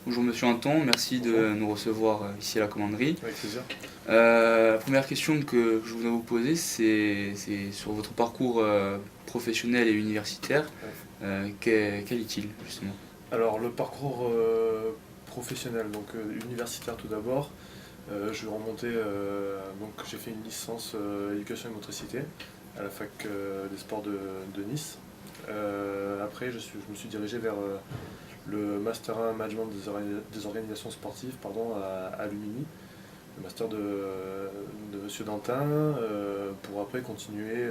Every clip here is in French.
Bonjour Monsieur Anton, merci de nous recevoir ici à la commanderie. Avec plaisir. La première question que je voudrais vous poser, c'est sur votre parcours professionnel et universitaire. Ouais. Quel est-il justement? Alors le parcours professionnel, donc universitaire tout d'abord, je vais remonter, donc j'ai fait une licence éducation et motricité à la fac des sports de Nice. Après je me suis dirigé vers le Master 1 Management des organisations sportives pardon, à l'UMINI, le master de Monsieur Dantin, pour après continuer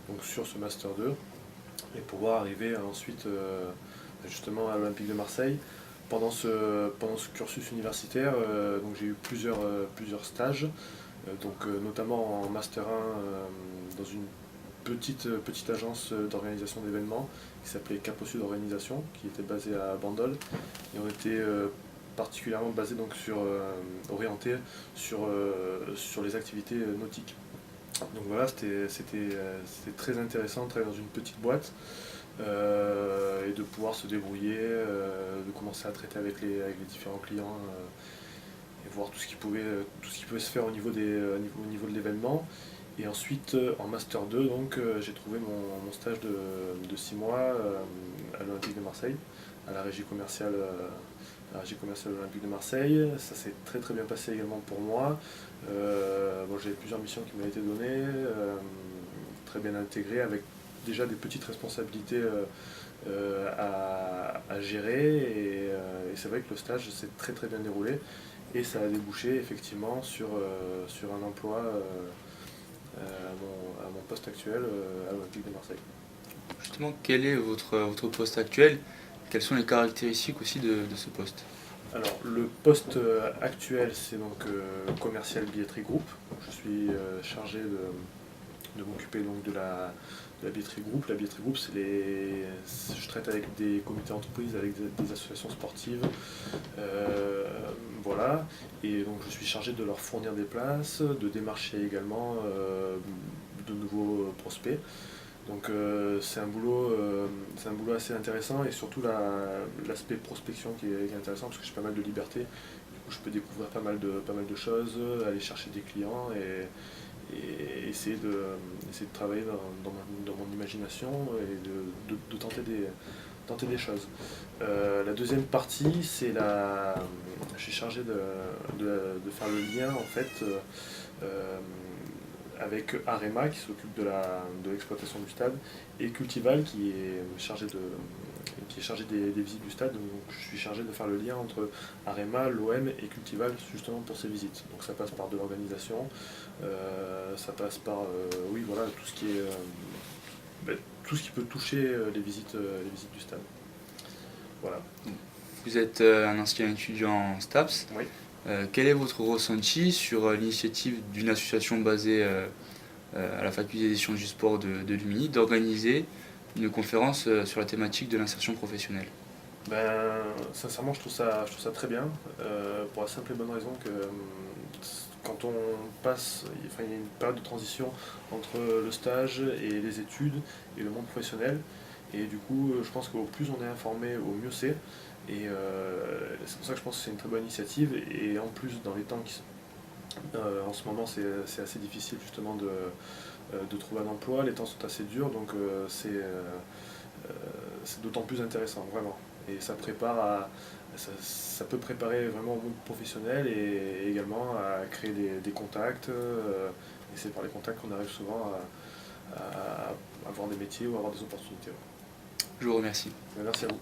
donc sur ce Master 2 et pouvoir arriver ensuite justement à l'Olympique de Marseille. Pendant ce cursus universitaire, donc j'ai eu plusieurs stages, notamment en Master 1 dans une petite agence d'organisation d'événements qui s'appelait Cap au Sud Organisation, qui était basée à Bandol. Et on était particulièrement basé donc orienté sur les activités nautiques. Donc voilà, c'était très intéressant de travailler dans une petite boîte et de pouvoir se débrouiller, de commencer à traiter avec les différents clients et voir tout ce qui pouvait se faire au niveau de l'événement. Et ensuite, en Master 2, donc, j'ai trouvé mon stage de 6 mois à l'Olympique de Marseille, à la régie commerciale, de l'Olympique de Marseille. Ça s'est très très bien passé également pour moi. J'avais plusieurs missions qui m'ont été données, très bien intégrées, avec déjà des petites responsabilités à gérer. Et c'est vrai que le stage s'est très très bien déroulé. Et ça a débouché effectivement sur un emploi à mon poste actuel à l'Olympique de Marseille. Justement, quel est votre poste actuel? Quelles sont les caractéristiques aussi de ce poste? Alors, le poste actuel, c'est donc commercial billetterie groupe. Je suis chargé de m'occuper donc de la billetterie groupe. La billetterie groupe, je traite avec des comités d'entreprise, avec des associations sportives, voilà. Et donc, je suis chargé de leur fournir des places, de démarcher également de nouveaux prospects. Donc c'est un boulot assez intéressant et surtout l'aspect prospection qui est intéressant parce que j'ai pas mal de liberté. Du coup, je peux découvrir pas mal de choses, aller chercher des clients et essayer de travailler dans mon imagination et de tenter des choses. La deuxième partie, je suis chargé de faire le lien en fait avec Arema qui s'occupe de l'exploitation du stade et Cultival qui est chargé des visites du stade. Donc je suis chargé de faire le lien entre Arema, l'OM et Cultival justement pour ces visites. Donc ça passe par de l'organisation, ça passe par oui voilà tout ce qui peut toucher les visites du stade. Voilà. Vous êtes un ancien étudiant en STAPS. Oui. Quel est votre ressenti sur l'initiative d'une association basée à la faculté des sciences du sport de l'UMINI d'organiser une conférence sur la thématique de l'insertion professionnelle? Sincèrement, je trouve ça très bien, pour la simple et bonne raison que quand on passe, enfin, il y a une période de transition entre le stage et les études et le monde professionnel. Et du coup, je pense qu'au plus on est informé, au mieux c'est. Et c'est pour ça que je pense que c'est une très bonne initiative. Et en plus, dans les temps en ce moment, c'est assez difficile justement de trouver un emploi. Les temps sont assez durs, donc c'est d'autant plus intéressant, vraiment. Et ça peut préparer vraiment au monde professionnel et également à créer des contacts. Et c'est par les contacts qu'on arrive souvent à avoir des métiers ou à avoir des opportunités. Je vous remercie. Merci à vous.